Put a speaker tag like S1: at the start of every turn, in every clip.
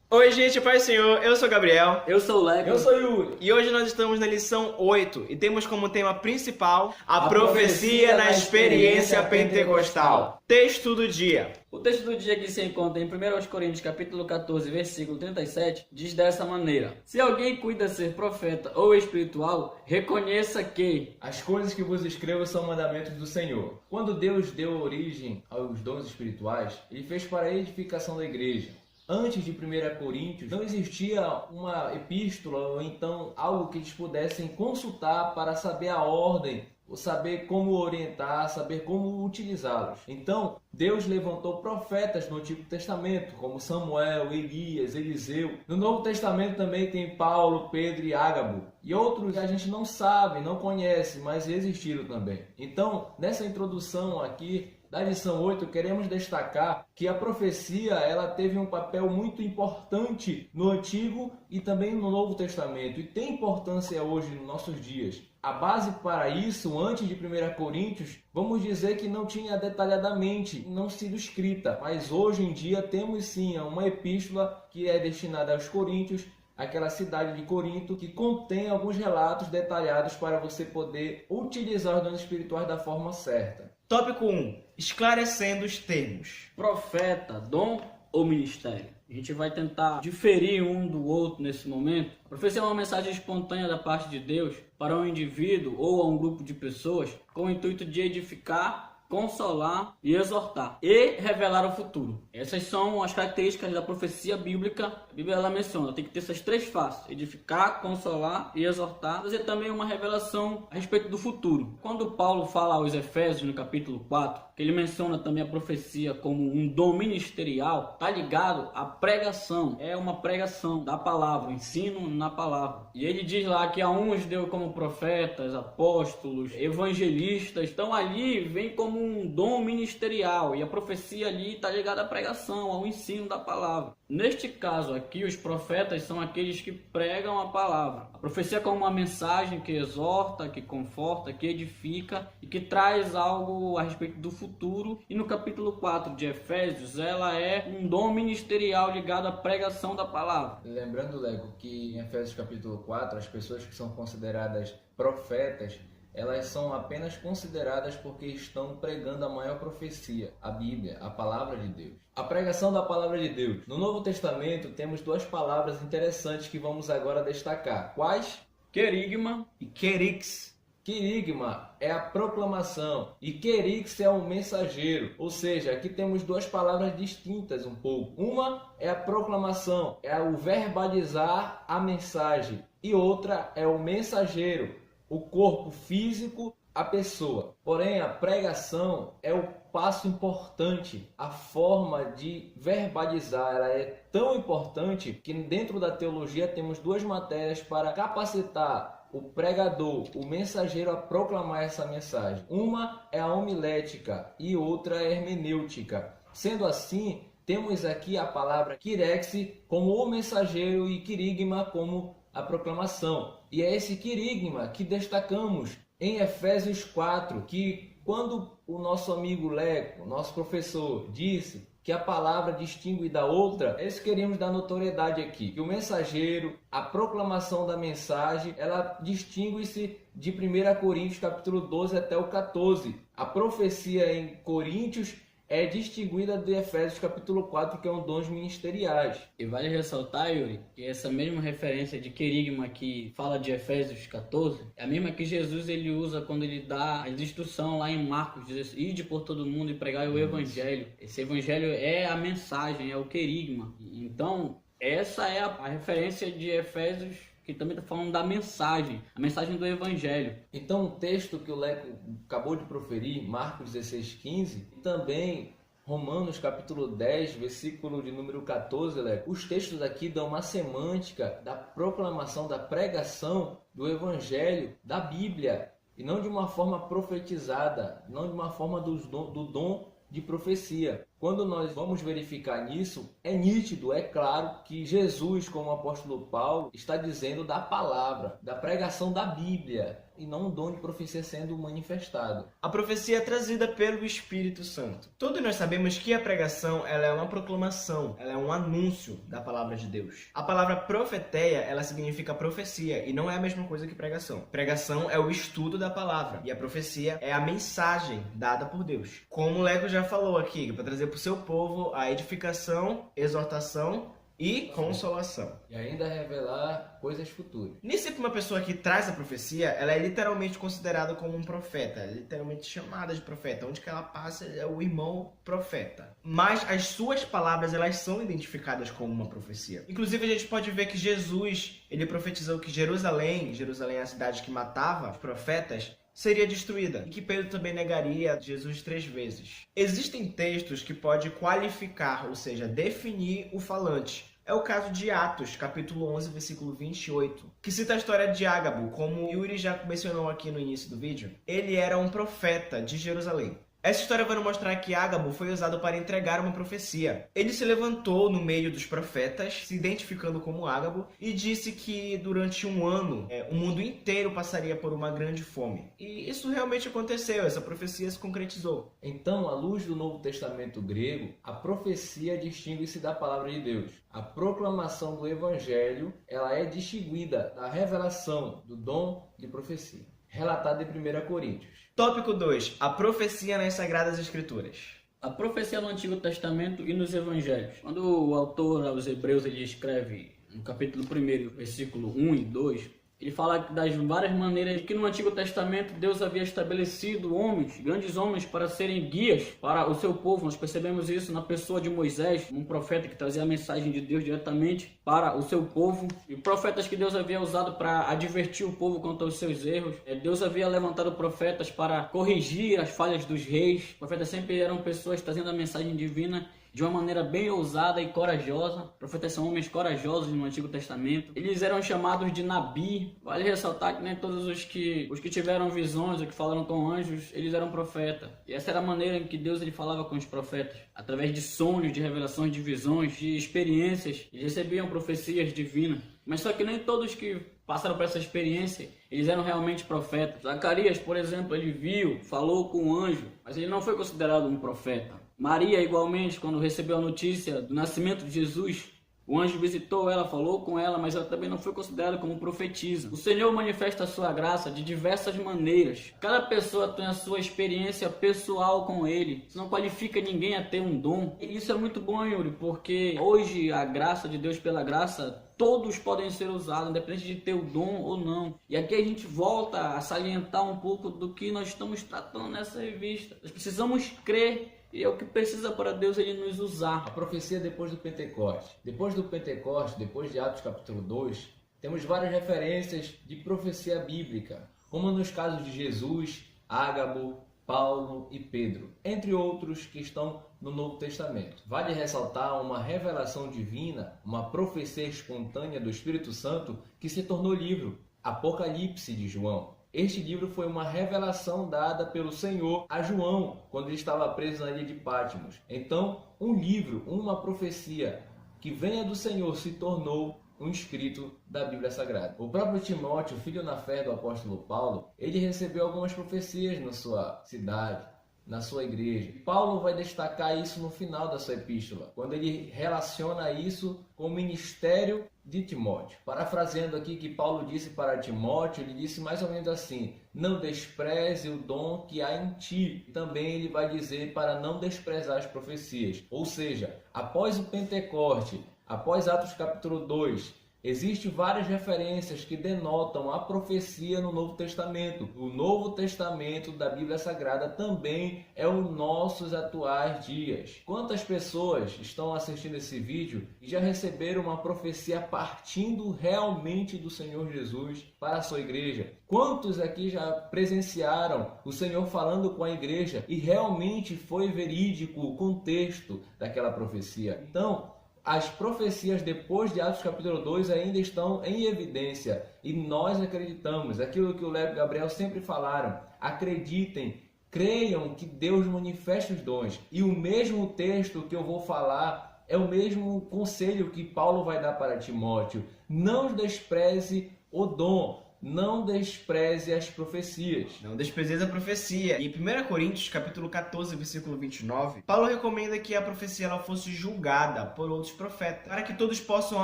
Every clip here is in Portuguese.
S1: Oi, gente, Pai e Senhor, eu sou o Gabriel.
S2: Eu sou o Leco.
S3: Eu sou o Yuri.
S1: E hoje nós estamos na lição 8 e temos como tema principal a profecia
S3: profecia
S1: na
S3: na
S1: experiência
S3: experiência
S1: pentecostal. Texto do dia.
S2: O texto do dia que se encontra em 1 Coríntios capítulo 14, versículo 37, diz dessa maneira: Se alguém cuida ser profeta ou espiritual, reconheça que
S3: As coisas que vos escrevo são mandamentos do Senhor. Quando Deus deu origem aos dons espirituais, Ele fez para a edificação da igreja. Antes de 1 Coríntios, não existia uma epístola ou então algo que eles pudessem consultar para saber a ordem, ou saber como orientar, saber como utilizá-los. Então, Deus levantou profetas no Antigo Testamento, como Samuel, Elias, Eliseu. No Novo Testamento também tem Paulo, Pedro e Ágabo. E outros que a gente não sabe, não conhece, mas existiram também. Então, nessa introdução aqui da lição 8, queremos destacar que a profecia ela teve um papel muito importante no Antigo e também no Novo Testamento, e tem importância hoje nos nossos dias. A base para isso, antes de 1 Coríntios, vamos dizer que não tinha detalhadamente, não sido escrita, mas hoje em dia temos sim uma epístola que é destinada aos coríntios, aquela cidade de Corinto, que contém alguns relatos detalhados para você poder utilizar os dons espirituais da forma certa.
S1: Tópico 1. Esclarecendo os termos.
S2: profeta, dom ou ministério. A gente vai tentar diferir um do outro nesse momento. A profecia é uma mensagem espontânea da parte de Deus para um indivíduo ou a um grupo de pessoas com o intuito de edificar, consolar e exortar e revelar o futuro. Essas são as características da profecia bíblica. A Bíblia ela menciona, tem que ter essas três faces: edificar, consolar e exortar. Fazer também uma revelação a respeito do futuro. Quando Paulo fala aos Efésios no capítulo 4, que ele menciona também a profecia como um dom ministerial, está ligado à pregação. É uma pregação da palavra, o ensino na palavra. E ele diz lá que a uns deu como profetas, apóstolos, evangelistas. Então ali vem como um dom ministerial, e a profecia ali está ligada à pregação, ao ensino da palavra. Neste caso aqui, os profetas são aqueles que pregam a palavra. A profecia é como uma mensagem que exorta, que conforta, que edifica e que traz algo a respeito do futuro. E no capítulo 4 de Efésios, ela é um dom ministerial ligado à pregação da palavra.
S3: Lembrando, Lego, que em Efésios capítulo 4, as pessoas que são consideradas profetas, elas são apenas consideradas porque estão pregando a maior profecia, a Bíblia, a palavra de Deus. A pregação da palavra de Deus. No Novo Testamento temos duas palavras interessantes que vamos agora destacar. Quais?
S2: Querigma
S1: E querix.
S3: Querigma é a proclamação e querix é o mensageiro. Ou seja, aqui temos duas palavras distintas um pouco. Uma é a proclamação, é o verbalizar a mensagem. E outra é o mensageiro, o corpo físico, a pessoa. Porém, a pregação é o passo importante, a forma de verbalizar. Ela é tão importante que dentro da teologia temos duas matérias para capacitar o pregador, o mensageiro a proclamar essa mensagem. Uma é a homilética e outra é a hermenêutica. Sendo assim, temos aqui a palavra quirexi como o mensageiro e querigma como a proclamação. E é esse querigma que destacamos em Efésios 4, que quando o nosso amigo Leco, nosso professor, disse que a palavra distingue da outra, eles queríamos dar notoriedade aqui, que o mensageiro, a proclamação da mensagem, ela distingue-se de 1 Coríntios capítulo 12 até o 14. A profecia em Coríntios é distinguida de Efésios capítulo 4, que é um dons ministeriais.
S2: E vale ressaltar, Yuri, que essa mesma referência de querigma que fala de Efésios 14 é a mesma que Jesus ele usa quando ele dá a instrução lá em Marcos, diz assim: ide por todo mundo e pregai o evangelho. Esse evangelho é a mensagem, é o querigma. Então, essa é a referência de Efésios, que também está falando da mensagem, a mensagem do evangelho.
S3: Então, o texto que o Leco acabou de proferir, Marcos 16:15, e também Romanos capítulo 10, versículo de número 14, Leco, os textos aqui dão uma semântica da proclamação, da pregação do evangelho, da Bíblia, e não de uma forma profetizada, não de uma forma do dom de profecia. Quando nós vamos verificar nisso, é nítido, é claro que Jesus, como o apóstolo Paulo, está dizendo da palavra, da pregação da Bíblia, e não um dom de profecia sendo manifestado.
S1: A profecia é trazida pelo Espírito Santo. Todos nós sabemos que a pregação ela é uma proclamação, ela é um anúncio da palavra de Deus. A palavra profeteia, ela significa profecia, e não é a mesma coisa que pregação. Pregação é o estudo da palavra, e a profecia é a mensagem dada por Deus. Como o Leco já falou aqui, para trazer para o seu povo a edificação, exortação e consolação.
S3: E ainda revelar coisas futuras.
S1: Nisso, uma pessoa que traz a profecia, ela é literalmente considerada como um profeta, é literalmente chamada de profeta. Onde que ela passa é o irmão profeta. Mas as suas palavras, elas são identificadas como uma profecia. Inclusive, a gente pode ver que Jesus, ele profetizou que Jerusalém é a cidade que matava os profetas, seria destruída, e que Pedro também negaria Jesus 3 vezes. Existem textos que podem qualificar, ou seja, definir o falante. É o caso de Atos, capítulo 11, versículo 28, que cita a história de Ágabo, como Yuri já mencionou aqui no início do vídeo. Ele era um profeta de Jerusalém. Essa história vai nos mostrar que Ágabo foi usado para entregar uma profecia. Ele se levantou no meio dos profetas, se identificando como Ágabo, e disse que durante um ano, o mundo inteiro passaria por uma grande fome. E isso realmente aconteceu, essa profecia se concretizou.
S3: Então, à luz do Novo Testamento grego, a profecia distingue-se da palavra de Deus. A proclamação do Evangelho, ela é distinguida da revelação do dom de profecia, relatado em 1 Coríntios.
S1: Tópico 2. A profecia nas Sagradas Escrituras.
S2: A profecia no Antigo Testamento e nos Evangelhos. Quando o autor aos Hebreus ele escreve no capítulo 1, versículo 1 e 2, ele fala das várias maneiras que no Antigo Testamento Deus havia estabelecido homens, grandes homens, para serem guias para o seu povo. Nós percebemos isso na pessoa de Moisés, um profeta que trazia a mensagem de Deus diretamente para o seu povo. E profetas que Deus havia usado para advertir o povo quanto aos seus erros. Deus havia levantado profetas para corrigir as falhas dos reis. Profetas sempre eram pessoas trazendo a mensagem divina de uma maneira bem ousada e corajosa. Profetas são homens corajosos no Antigo Testamento. Eles eram chamados de Nabi. Vale ressaltar que nem todos os que tiveram visões ou que falaram com anjos, eles eram profetas. E essa era a maneira em que Deus ele falava com os profetas. Através de sonhos, de revelações, de visões, de experiências. Eles recebiam profecias divinas. Mas só que nem todos que passaram por essa experiência, eles eram realmente profetas. Zacarias, por exemplo, ele viu, falou com um anjo, mas ele não foi considerado um profeta. Maria, igualmente, quando recebeu a notícia do nascimento de Jesus, o anjo visitou ela, falou com ela, mas ela também não foi considerada como profetisa. O Senhor manifesta a sua graça de diversas maneiras. Cada pessoa tem a sua experiência pessoal com Ele. Isso não qualifica ninguém a ter um dom. E isso é muito bom, Yuri, porque hoje a graça de Deus pela graça, todos podem ser usados, independente de ter o dom ou não. E aqui a gente volta a salientar um pouco do que nós estamos tratando nessa revista. Nós precisamos crer. E é o que precisa para Deus ele nos usar.
S3: A profecia depois do Pentecoste. Depois do Pentecoste, depois de Atos capítulo 2, temos várias referências de profecia bíblica, como nos casos de Jesus, Ágabo, Paulo e Pedro, entre outros que estão no Novo Testamento. Vale ressaltar uma revelação divina, uma profecia espontânea do Espírito Santo que se tornou livro, Apocalipse de João. Este livro foi uma revelação dada pelo Senhor a João, quando ele estava preso na ilha de Patmos. Então, um livro, uma profecia que venha do Senhor se tornou um escrito da Bíblia Sagrada. O próprio Timóteo, filho na fé do apóstolo Paulo, ele recebeu algumas profecias na sua cidade, na sua igreja. Paulo vai destacar isso no final da sua epístola, quando ele relaciona isso com o ministério de Timóteo. Parafraseando aqui que Paulo disse para Timóteo, ele disse mais ou menos assim: não despreze o dom que há em ti. Também ele vai dizer para não desprezar as profecias. Ou seja, após o Pentecoste, após Atos capítulo 2, existem várias referências que denotam a profecia no Novo Testamento. O Novo Testamento da Bíblia Sagrada também é os nossos atuais dias. Quantas pessoas estão assistindo esse vídeo e já receberam uma profecia partindo realmente do Senhor Jesus para a sua igreja? Quantos aqui já presenciaram o Senhor falando com a igreja e realmente foi verídico o contexto daquela profecia? Então, as profecias depois de Atos capítulo 2 ainda estão em evidência e nós acreditamos, aquilo que o Léo e o Gabriel sempre falaram, acreditem creiam que Deus manifesta os dons. E o mesmo texto que eu vou falar é o mesmo conselho que Paulo vai dar para Timóteo. Não despreze o dom, não despreze as profecias.
S1: Não desprezeis a profecia. E em 1 Coríntios, capítulo 14, versículo 29, Paulo recomenda que a profecia ela fosse julgada por outros profetas, para que todos possam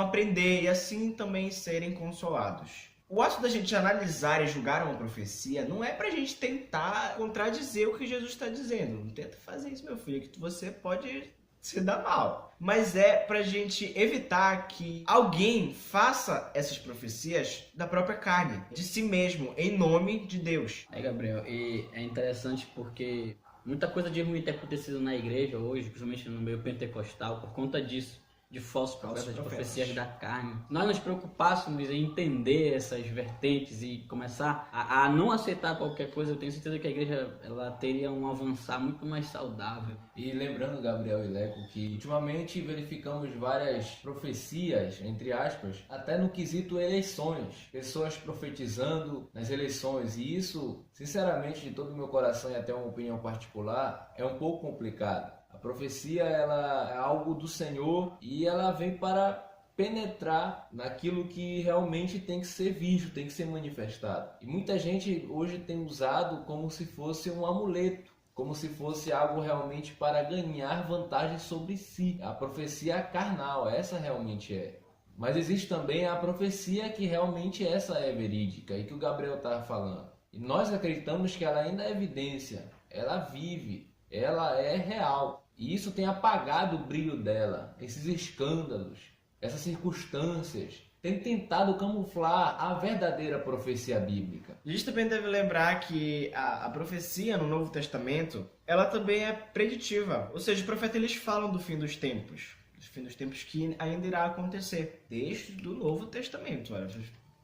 S1: aprender e assim também serem consolados. O ato da gente analisar e julgar uma profecia não é pra gente tentar contradizer o que Jesus está dizendo. Não tenta fazer isso, meu filho, que você pode se dar mal. Mas é pra gente evitar que alguém faça essas profecias da própria carne, de si mesmo, em nome de Deus.
S2: Aí, Gabriel, e é interessante porque muita coisa de ruim tem acontecido na igreja hoje, principalmente no meio pentecostal, por conta disso. De falsos profetas, de profecias da carne. Nós nos preocupássemos em entender essas vertentes e começar a não aceitar qualquer coisa, eu tenho certeza que a igreja ela teria um avançar muito mais saudável.
S3: E lembrando, Gabriel e Leco, que ultimamente verificamos várias profecias, entre aspas, até no quesito eleições. Pessoas profetizando nas eleições. E isso, sinceramente, de todo o meu coração e até uma opinião particular, é um pouco complicado. A profecia ela é algo do Senhor e ela vem para penetrar naquilo que realmente tem que ser visto, tem que ser manifestado. E muita gente hoje tem usado como se fosse um amuleto, como se fosse algo realmente para ganhar vantagem sobre si. A profecia carnal, essa realmente é. Mas existe também a profecia que realmente essa é verídica e que o Gabriel está falando. E nós acreditamos que ela ainda é evidência, ela vive, ela é real. E isso tem apagado o brilho dela, esses escândalos, essas circunstâncias, tem tentado camuflar a verdadeira profecia bíblica.
S1: A gente também deve lembrar que a profecia no Novo Testamento, ela também é preditiva. Ou seja, os profetas eles falam do fim dos tempos que ainda irá acontecer, desde o Novo Testamento. Olha,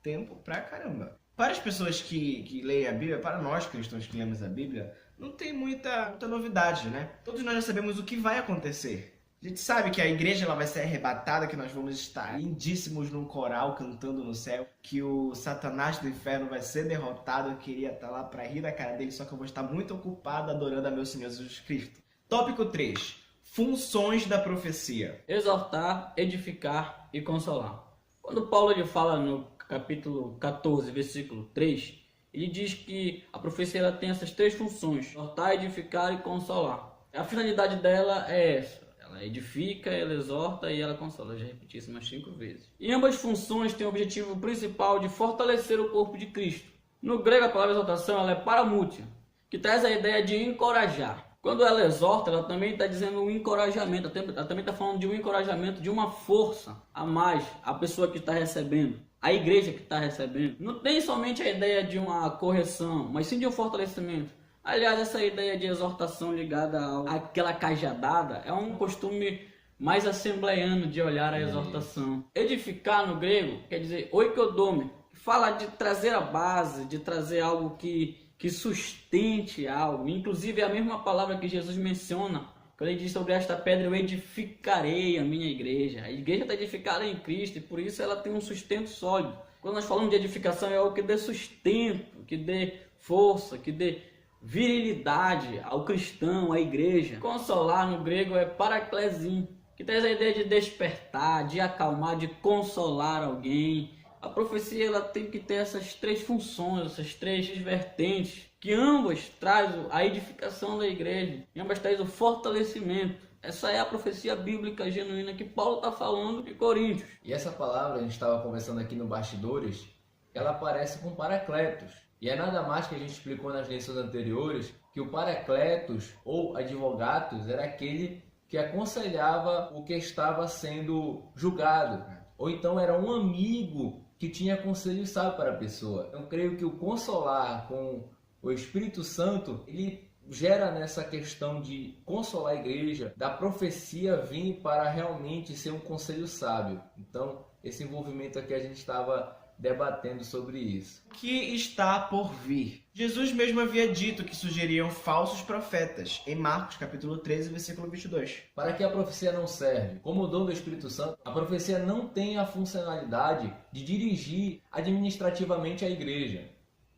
S1: tempo pra caramba. Para as pessoas que leem a Bíblia, para nós cristãos que lemos a Bíblia, não tem muita novidade, né? Todos nós já sabemos o que vai acontecer. A gente sabe que a igreja ela vai ser arrebatada, que nós vamos estar lindíssimos num coral cantando no céu, que o Satanás do inferno vai ser derrotado. Eu queria estar lá para rir da cara dele, só que eu vou estar muito ocupado adorando a meu Senhor Jesus Cristo. Tópico 3. Funções da profecia.
S2: Exortar, edificar e consolar. Quando Paulo ele fala no capítulo 14, versículo 3, ele diz que a profecia ela tem essas três funções: exortar, edificar e consolar. A finalidade dela é essa. Ela edifica, ela exorta e ela consola. Eu já repeti isso umas 5 vezes. E ambas funções têm o objetivo principal de fortalecer o corpo de Cristo. No grego, a palavra exortação ela é paramútia, que traz a ideia de encorajar. Quando ela exorta, ela também está dizendo um encorajamento. Ela também está falando de um encorajamento, de uma força a mais à pessoa que está recebendo, a igreja que está recebendo. Não tem somente a ideia de uma correção, mas sim de um fortalecimento. Aliás, essa ideia de exortação ligada àquela cajadada é um costume mais assembleiano de olhar a exortação. Edificar no grego quer dizer oikodome, que fala de trazer a base, de trazer algo que sustente algo. Inclusive é a mesma palavra que Jesus menciona quando ele diz: sobre esta pedra eu edificarei a minha igreja. A igreja está edificada em Cristo e por isso ela tem um sustento sólido. Quando nós falamos de edificação é algo que dê sustento, que dê força, que dê virilidade ao cristão, à igreja. Consolar no grego é paraklesin, que traz a ideia de despertar, de acalmar, de consolar alguém. A profecia ela tem que ter essas três funções, essas três vertentes, que ambas trazem a edificação da igreja, e ambas trazem o fortalecimento. Essa é a profecia bíblica genuína que Paulo está falando em Coríntios.
S3: E essa palavra, a gente estava conversando aqui no bastidores, ela aparece com paracletos. E é nada mais que a gente explicou nas lições anteriores, que o paracletos ou advogatos era aquele que aconselhava o que estava sendo julgado. Ou então era um amigo que tinha conselho sábio para a pessoa. Eu creio que o consolar com o Espírito Santo, ele gera nessa questão de consolar a igreja, da profecia vir para realmente ser um conselho sábio. Então, esse envolvimento aqui a gente estava debatendo sobre isso.
S1: Que está por vir. Jesus mesmo havia dito que surgiriam falsos profetas, em Marcos capítulo 13, versículo 22.
S3: Para que a profecia não serve como dom do Espírito Santo, a profecia não tem a funcionalidade de dirigir administrativamente a igreja.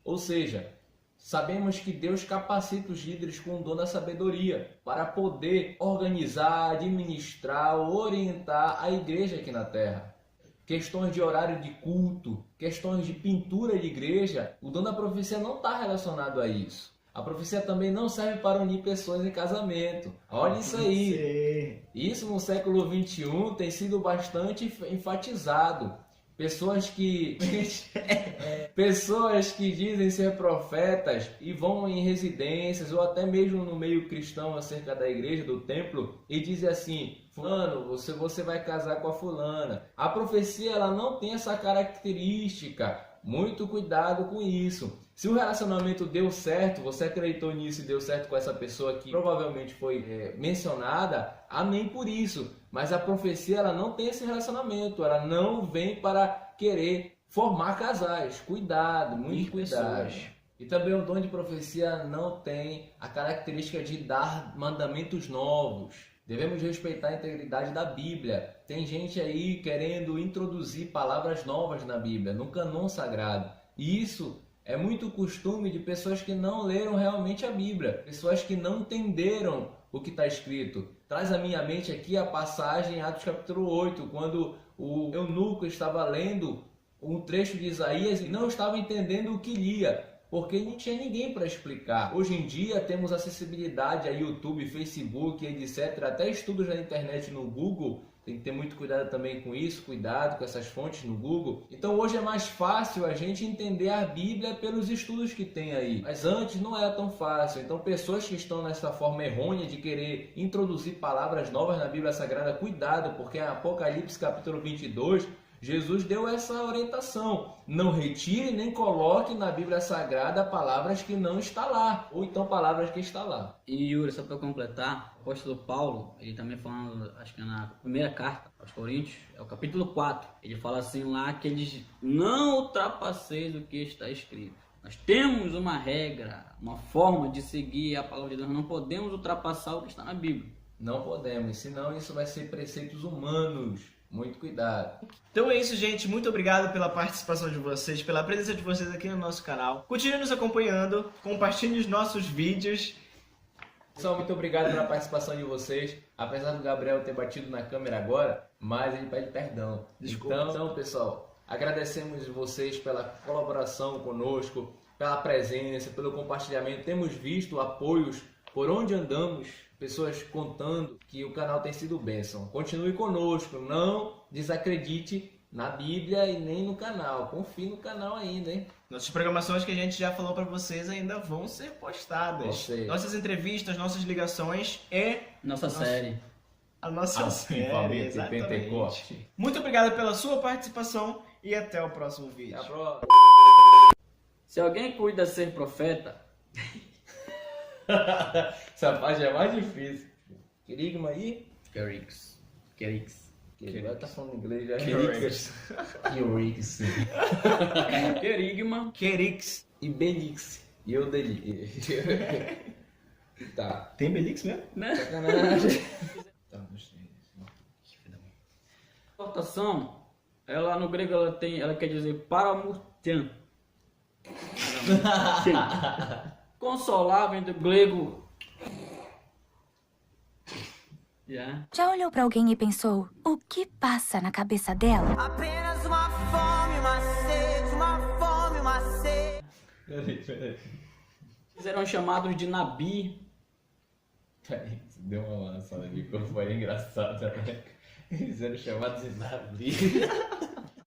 S3: Ou seja, Sabemos que Deus capacita os líderes com o dom da sabedoria para poder organizar, administrar, orientar a igreja aqui na terra. Questões de horário de culto, questões de pintura de igreja, o dom da profecia não está relacionado a isso. A profecia também não serve para unir pessoas em casamento. Olha isso aí. Isso no século XXI tem sido bastante enfatizado. Pessoas que dizem ser profetas e vão em residências ou até mesmo no meio cristão acerca da igreja, do templo, e dizem assim: fulano, você vai casar com a fulana. A profecia ela não tem essa característica. Muito cuidado com isso. Se o relacionamento deu certo, você acreditou nisso e deu certo com essa pessoa que provavelmente foi mencionada, amém por isso. Mas a profecia ela não tem esse relacionamento, ela não vem para querer formar casais. Cuidado, muito cuidado. E também o dom de profecia não tem a característica de dar mandamentos novos. Devemos respeitar a integridade da Bíblia. Tem gente aí querendo introduzir palavras novas na Bíblia, no cânon sagrado. E isso é muito costume de pessoas que não leram realmente a Bíblia, pessoas que não entenderam o que está escrito. Traz à minha mente aqui a passagem em Atos capítulo 8, quando o eunuco estava lendo um trecho de Isaías e não estava entendendo o que lia, porque não tinha ninguém para explicar. Hoje em dia temos acessibilidade a YouTube, Facebook, etc. Até estudos na internet no Google. Tem que ter muito cuidado também com isso, cuidado com essas fontes no Google. Então hoje é mais fácil a gente entender a Bíblia pelos estudos que tem aí. Mas antes não era tão fácil. Então pessoas que estão nessa forma errônea de querer introduzir palavras novas na Bíblia Sagrada, cuidado, porque em Apocalipse capítulo 22... Jesus deu essa orientação: não retire nem coloque na Bíblia Sagrada palavras que não está lá, ou então palavras que está lá.
S2: E Yuri, só para completar, o apóstolo Paulo, ele também falando, acho que na primeira carta aos Coríntios, é o capítulo 4, ele fala assim lá que eles não ultrapasseis o que está escrito. Nós temos uma regra, uma forma de seguir a palavra de Deus, não podemos ultrapassar o que está na Bíblia.
S3: Não podemos, senão isso vai ser preceitos humanos. Muito cuidado.
S1: Então é isso, gente. Muito obrigado pela participação de vocês, pela presença de vocês aqui no nosso canal. Continue nos acompanhando, compartilhe os nossos vídeos.
S3: Pessoal, muito obrigado pela participação de vocês. Apesar do Gabriel ter batido na câmera agora, mas ele pede perdão.
S1: Desculpa.
S3: Então, pessoal, agradecemos vocês pela colaboração conosco, pela presença, pelo compartilhamento. Temos visto apoios por onde andamos, pessoas contando que o canal tem sido bênção. Continue conosco, não desacredite na Bíblia e nem no canal. Confie no canal ainda, hein?
S1: Nossas programações que a gente já falou para vocês ainda vão ser postadas. Nossas entrevistas, nossas ligações e...
S2: Nossa série.
S1: A nossa série, exatamente.
S3: Pentecoste.
S1: Muito obrigado pela sua participação e até o próximo vídeo.
S3: Até a próxima.
S2: Se alguém cuida de ser profeta...
S3: Essa parte é mais difícil. Querigma aí?
S2: Querix.
S3: Agora tá falando inglês já.
S1: Querix.
S2: Querigma.
S1: Querix.
S3: E Belix. E eu dele. Tá.
S1: Tem Belix mesmo?
S2: Né?
S3: Sacanagem.
S2: Exortação, ela no grego ela quer dizer paramurtian. Consolar vem do grego.
S4: Já olhou pra alguém e pensou, o que passa na cabeça dela?
S5: Apenas uma fome, uma sede, uma sede.
S3: Peraí.
S2: Eles eram chamados de Nabi.
S3: Peraí, deu uma lançada de corpo aí engraçada, né? Eles eram chamados de Nabi.